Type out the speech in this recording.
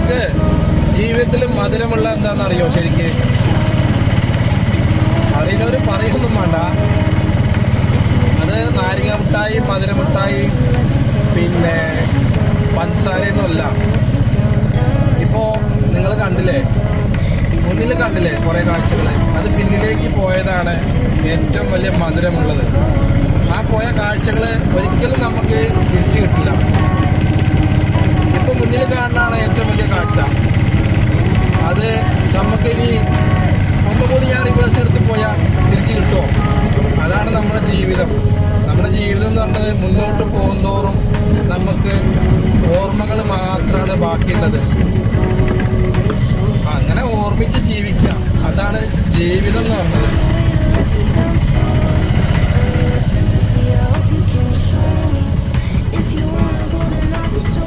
നമുക്ക് ജീവിതത്തിൽ മധുരമുള്ള എന്താണെന്നറിയോ? ശരിക്ക് അറിയുന്നവർ പറയൊന്നും വേണ്ട. അത് നാരങ്ങ മിഠായി, മധുരമിഠായി, പിന്നെ പഞ്ചസാരയൊന്നുമല്ല. ഇപ്പോൾ നിങ്ങൾ കണ്ടില്ലേ, മുന്നിൽ കണ്ടില്ലേ കുറേ കാഴ്ചകൾ, അത് പിന്നിലേക്ക് പോയതാണ് ഏറ്റവും വലിയ മധുരമുള്ളത്. ആ പോയ കാഴ്ചകൾ ഒരിക്കലും നമുക്ക് തിരിച്ചു കിട്ടില്ല. ഇപ്പോൾ മുന്നിൽ കാണുന്നതാണ് ഏറ്റവും വലിയ കാഴ്ച. അത് നമുക്ക് ഇനി ഒന്നുകൂടി ഞാൻ റിവേഴ്സ് എടുത്ത് പോയാൽ തിരിച്ചു കിട്ടുമോ? അതാണ് നമ്മുടെ ജീവിതം. നമ്മുടെ ജീവിതം എന്ന് പറഞ്ഞത് മുന്നോട്ട് പോകുന്തോറും നമുക്ക് ഓർമ്മകൾ മാത്രമാണ് ബാക്കിയുള്ളത്. അങ്ങനെ ഓർമ്മിച്ച് ജീവിക്കുക, അതാണ് ജീവിതം എന്ന് പറഞ്ഞത്.